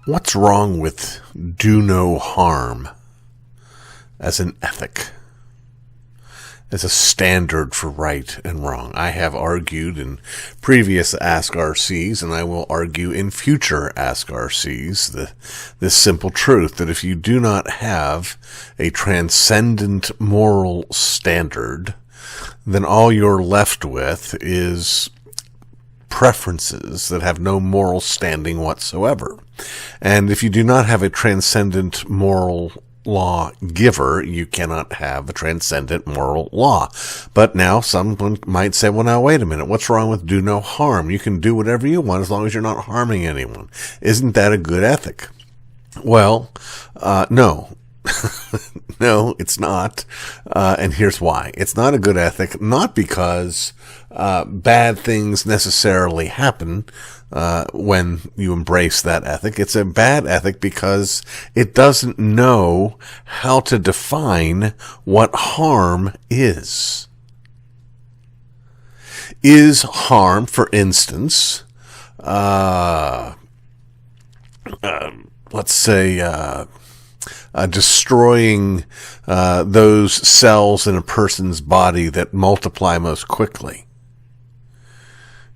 What's wrong with do no harm as an ethic, as a standard for right and wrong? I have argued in previous Ask RCs, and I will argue in future Ask RCs, this simple truth that if you do not have a transcendent moral standard, then all you're left with is preferences that have no moral standing whatsoever. And if you do not have a transcendent moral law giver, you cannot have a transcendent moral law. But now someone might say, well, now wait a minute, what's wrong with do no harm? You can do whatever you want as long as you're not harming anyone. Isn't that a good ethic? Well, no. No, it's not. And here's why. It's not a good ethic, not because bad things necessarily happen when you embrace that ethic. It's a bad ethic because it doesn't know how to define what harm is. Is harm, for instance, let's say, destroying those cells in a person's body that multiply most quickly?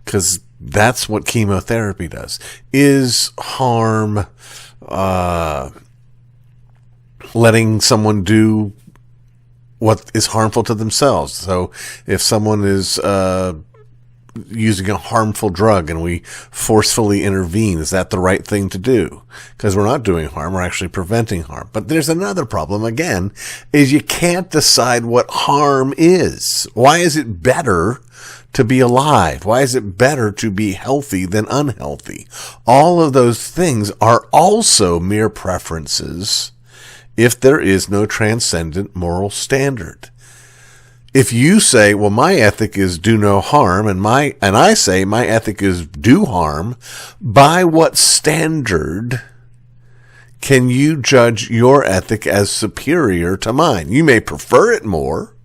Because that's what chemotherapy does. Is harm letting someone do what is harmful to themselves? So if someone is using a harmful drug and we forcefully intervene, is that the right thing to do? Because we're not doing harm, we're actually preventing harm. But there's another problem, again, is you can't decide what harm is. Why is it better to be alive? Why is it better to be healthy than unhealthy? All of those things are also mere preferences if there is no transcendent moral standard. If you say, well, my ethic is do no harm, and I say my ethic is do harm, by what standard can you judge your ethic as superior to mine? You may prefer it more.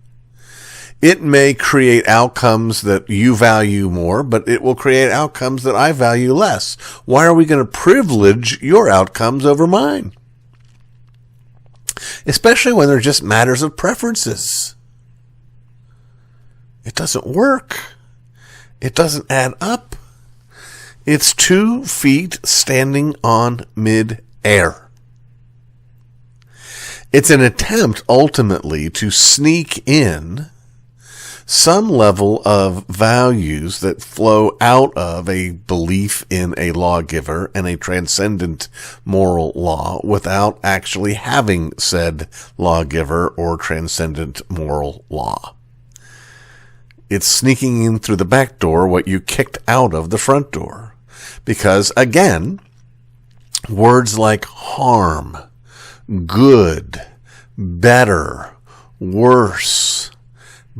It may create outcomes that you value more, but it will create outcomes that I value less. Why are we going to privilege your outcomes over mine? Especially when they're just matters of preferences. It doesn't work. It doesn't add up. It's 2 feet standing on mid-air. It's an attempt ultimately to sneak in some level of values that flow out of a belief in a lawgiver and a transcendent moral law without actually having said lawgiver or transcendent moral law. It's sneaking in through the back door what you kicked out of the front door. Because, again, words like harm, good, better, worse,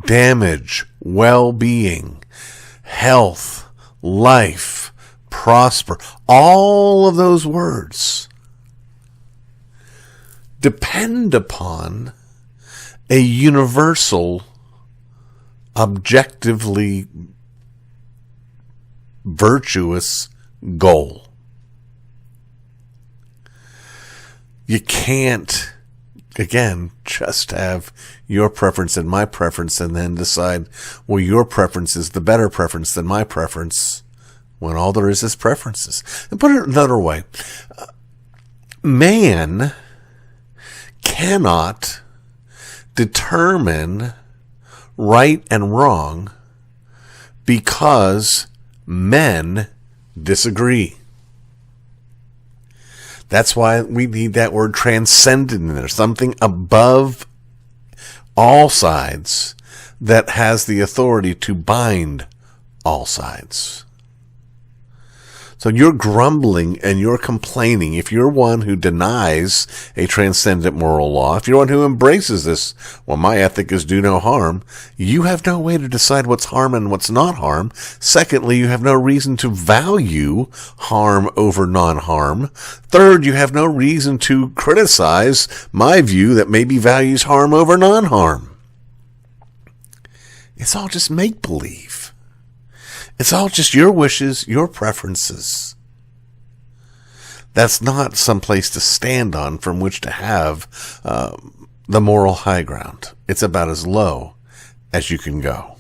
damage, well-being, health, life, prosper, all of those words depend upon a universal, objectively virtuous goal. You can't, again, just have your preference and my preference and then decide, well, your preference is the better preference than my preference, when all there is preferences. And put it another way, man cannot determine right and wrong because men disagree. That's why we need that word transcendent in there, something above all sides that has the authority to bind all sides. So you're grumbling and you're complaining. If you're one who denies a transcendent moral law, if you're one who embraces this, well, my ethic is do no harm, you have no way to decide what's harm and what's not harm. Secondly, you have no reason to value harm over non-harm. Third, you have no reason to criticize my view that maybe values harm over non-harm. It's all just make-believe. It's all just your wishes, your preferences. That's not some place to stand on from which to have the moral high ground. It's about as low as you can go.